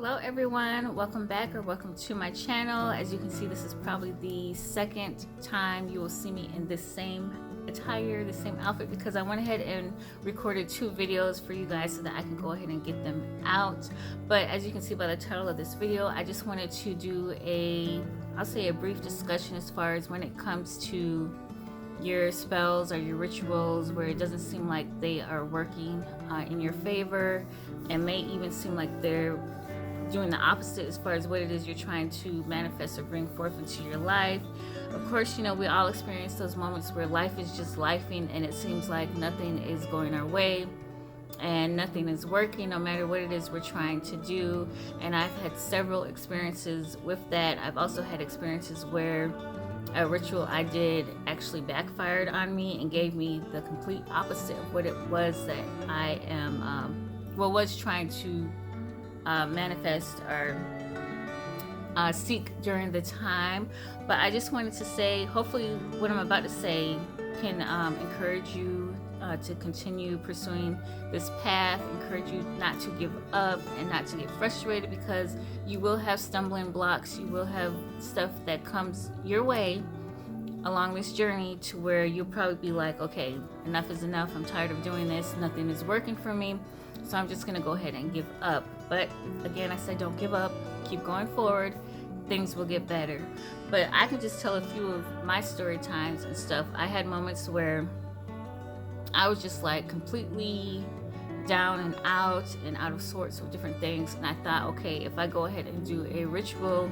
Hello everyone, welcome back or welcome to my channel. As you can see, this is probably the second time you will see me in this same attire, the same outfit, because I went ahead and recorded 2 videos for you guys so that I can go ahead and get them out. But as you can see by the title of this video, I just wanted to do I'll say a brief discussion as far as when it comes to your spells or your rituals where it doesn't seem like they are working in your favor, and may even seem like they're doing the opposite as far as what it is you're trying to manifest or bring forth into your life. Of course, you know, we all experience those moments where life is just lifing and it seems like nothing is going our way and nothing is working, no matter what it is we're trying to do. And I've had several experiences with that. I've also had experiences where a ritual I did actually backfired on me and gave me the complete opposite of what it was that I was trying to manifest or seek during the time. But I just wanted to say, hopefully what I'm about to say can encourage you to continue pursuing this path, encourage you not to give up and not to get frustrated, because you will have stumbling blocks, you will have stuff that comes your way along this journey to where you'll probably be like, okay, enough is enough, I'm tired of doing this, nothing is working for me, so I'm just gonna go ahead and give up. But again, I said don't give up, keep going forward, things will get better. But I can just tell a few of my story times and stuff. I had moments where I was just like completely down and out of sorts with different things, and I thought, okay, if I go ahead and do a ritual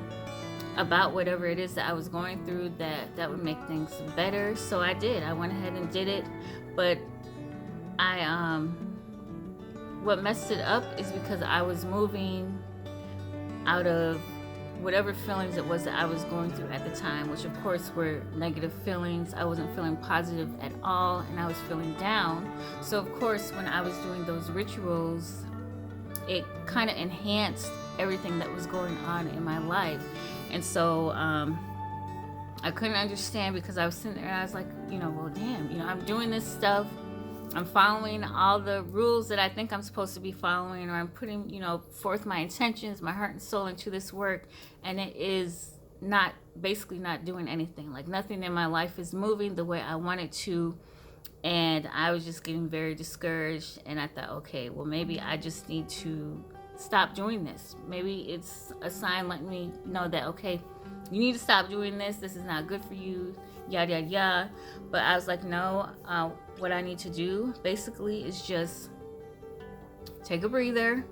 about whatever it is that I was going through, that would make things better. So I did. I went ahead and did it. But what messed it up is because I was moving out of whatever feelings it was that I was going through at the time, which of course were negative feelings. I wasn't feeling positive at all, and I was feeling down. So of course, when I was doing those rituals, it kind of enhanced everything that was going on in my life. And so I couldn't understand, because I was sitting there and I was like, you know, well, damn, you know, I'm doing this stuff, I'm following all the rules that I think I'm supposed to be following, or I'm putting, you know, forth my intentions, my heart and soul into this work, and it is basically not doing anything. Like nothing in my life is moving the way I want it to. And I was just getting very discouraged, and I thought, okay, well, maybe I just need to stop doing this. Maybe it's a sign letting me know that, okay, you need to stop doing this. This is not good for you, yada, yada, yada. But I was like, no, what I need to do basically is just take a breather,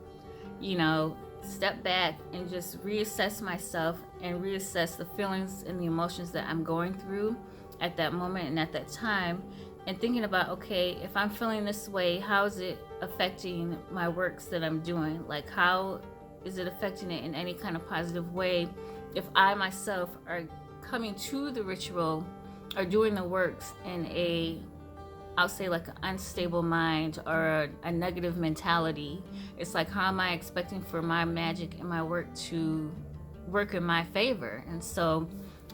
you know, step back and just reassess myself and reassess the feelings and the emotions that I'm going through at that moment and at that time. And thinking about, okay, if I'm feeling this way, how is it affecting my works that I'm doing? Like, how is it affecting it in any kind of positive way if I myself are coming to the ritual or doing the works in I'll say like an unstable mind or a negative mentality? It's like, how am I expecting for my magic and my work to work in my favor? And so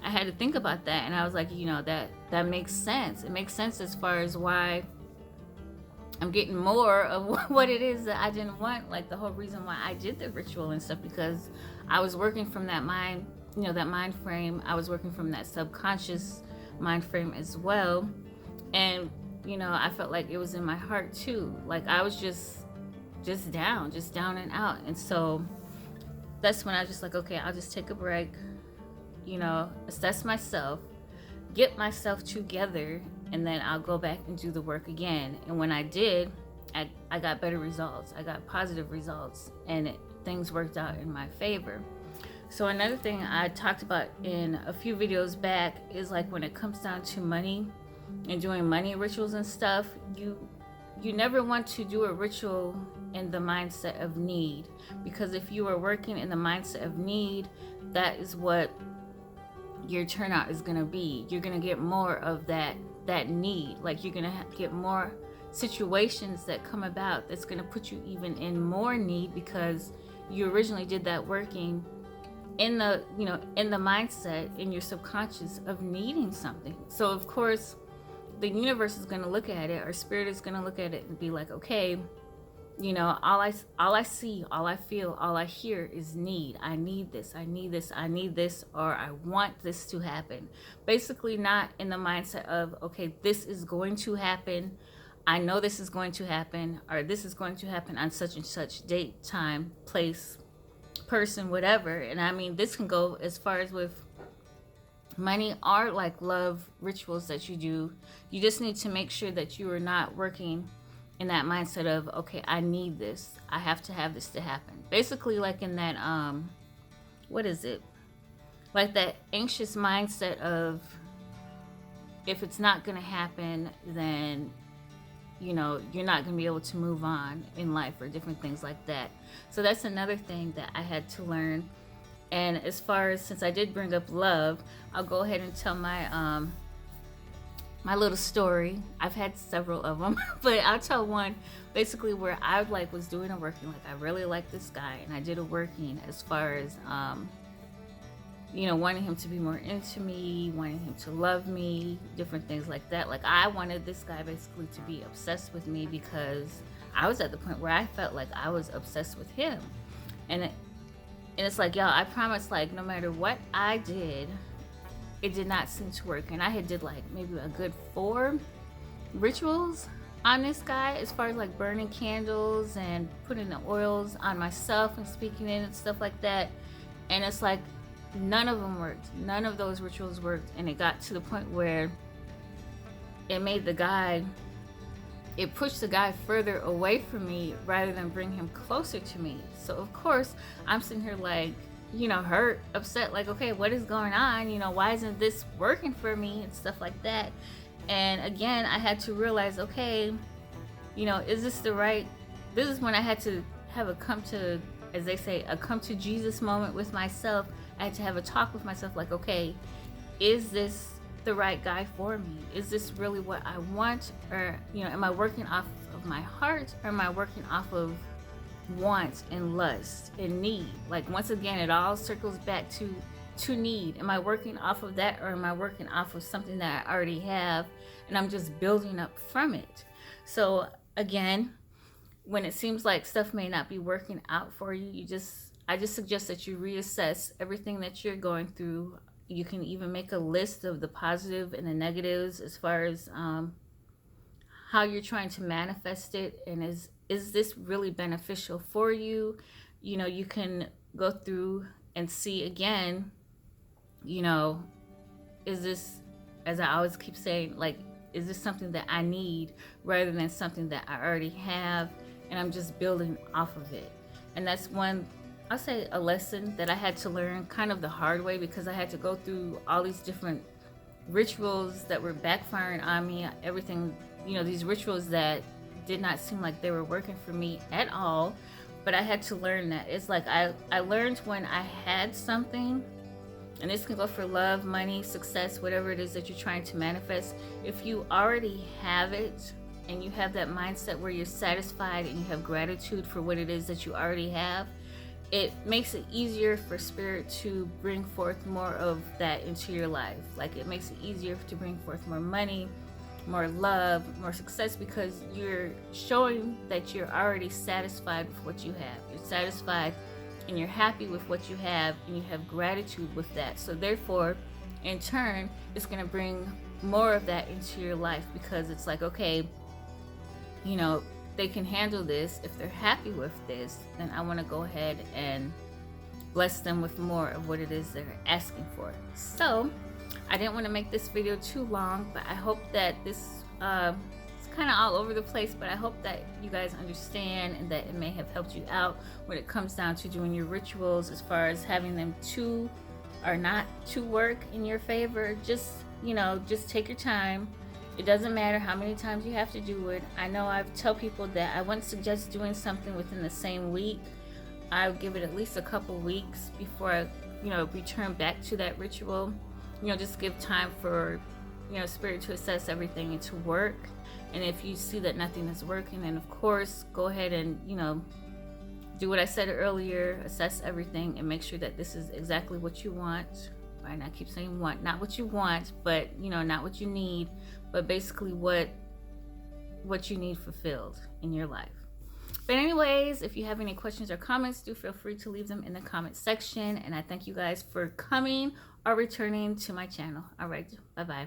I had to think about that, and I was like, you know, that makes sense. It makes sense as far as why I'm getting more of what it is that I didn't want, like the whole reason why I did the ritual and stuff, because I was working from that mind, you know, that mind frame. I was working from that subconscious mind frame as well. And, you know, I felt like it was in my heart too. Like I was just down and out. And so that's when I was just like, okay, I'll just take a break, you know, assess myself, get myself together, and then I'll go back and do the work again. And when I did, I got better results. I got positive results, and things worked out in my favor. So another thing I talked about in a few videos back is like when it comes down to money and doing money rituals and stuff, you never want to do a ritual in the mindset of need, because if you are working in the mindset of need, that is what your turnout is going to be. You're going to get more of that need. Like you're going to get more situations that come about that's going to put you even in more need, because you originally did that working in the, you know, in the mindset, in your subconscious of needing something. So of course the universe is going to look at it, or spirit is going to look at it and be like, okay, You know, all I see, all I feel, all I hear is need. I need this, I need this, I need this, or I want this to happen. Basically not in the mindset of, okay, this is going to happen, I know this is going to happen, or this is going to happen on such and such date, time, place, person, whatever. And I mean, this can go as far as with money or like love rituals that you do. You just need to make sure that you are not working in that mindset of, okay, I need this, I have to have this to happen. Basically like in that what is it, like that anxious mindset of, if it's not gonna happen, then you know you're not gonna be able to move on in life, or different things like that. So that's another thing that I had to learn. And as far as, since I did bring up love, I'll go ahead and tell my my little story. I've had several of them, but I'll tell one basically where I like was doing a working, like I really like this guy, and I did a working as far as you know, wanting him to be more into me, wanting him to love me, different things like that. Like I wanted this guy basically to be obsessed with me, because I was at the point where I felt like I was obsessed with him. And it's like, y'all, I promise, like no matter what I did, it did not seem to work. And I had did like maybe a good 4 rituals on this guy, as far as like burning candles and putting the oils on myself and speaking in and stuff like that. And it's like none of them worked. None of those rituals worked. And it got to the point where it made the guy, it pushed the guy further away from me rather than bring him closer to me. So of course I'm sitting here like, you know, hurt, upset, like, okay, what is going on? You know, why isn't this working for me and stuff like that? And again, I had to realize, okay, you know, is this the right, this is when I had to have a come to, as they say, a come to Jesus moment with myself. I had to have a talk with myself like, okay, is this the right guy for me? Is this really what I want? Or, you know, am I working off of my heart, or am I working off of want and lust and need? Like once again, it all circles back to need. Am I working off of that, or am I working off of something that I already have and I'm just building up from it? So again, when it seems like stuff may not be working out for you, I just suggest that you reassess everything that you're going through. You can even make a list of the positive and the negatives as far as how you're trying to manifest it, and is this really beneficial for you? You know, you can go through and see again, you know, is this, as I always keep saying, like, is this something that I need rather than something that I already have and I'm just building off of it? And that's one, I'll say, a lesson that I had to learn kind of the hard way, because I had to go through all these different rituals that were backfiring on me, everything, you know, these rituals that did not seem like they were working for me at all. But I had to learn that it's like I learned when I had something, and this can go for love, money, success, whatever it is that you're trying to manifest. If you already have it and you have that mindset where you're satisfied and you have gratitude for what it is that you already have, it makes it easier for spirit to bring forth more of that into your life. Like it makes it easier to bring forth more money, more love, more success, because you're showing that you're already satisfied with what you have. You're satisfied and you're happy with what you have, and you have gratitude with that. So therefore, in turn, it's going to bring more of that into your life, because it's like, okay, you know, they can handle this. If they're happy with this, then I want to go ahead and bless them with more of what it is they're asking for. So I didn't want to make this video too long, but I hope that this it's kind of all over the place, but I hope that you guys understand and that it may have helped you out when it comes down to doing your rituals, as far as having them to or not to work in your favor. Just, you know, just take your time. It doesn't matter how many times you have to do it. I know I've tell people that I wouldn't suggest doing something within the same week. I would give it at least a couple weeks before I, you know, return back to that ritual. You know, just give time for, you know, spirit to assess everything and to work. And if you see that nothing is working, then of course go ahead and, you know, do what I said earlier, assess everything and make sure that this is exactly what you want. Right? And I keep saying want, not what you want, but, you know, not what you need, but basically what you need fulfilled in your life. But anyways, if you have any questions or comments, do feel free to leave them in the comment section. And I thank you guys for coming or returning to my channel. All right, bye-bye.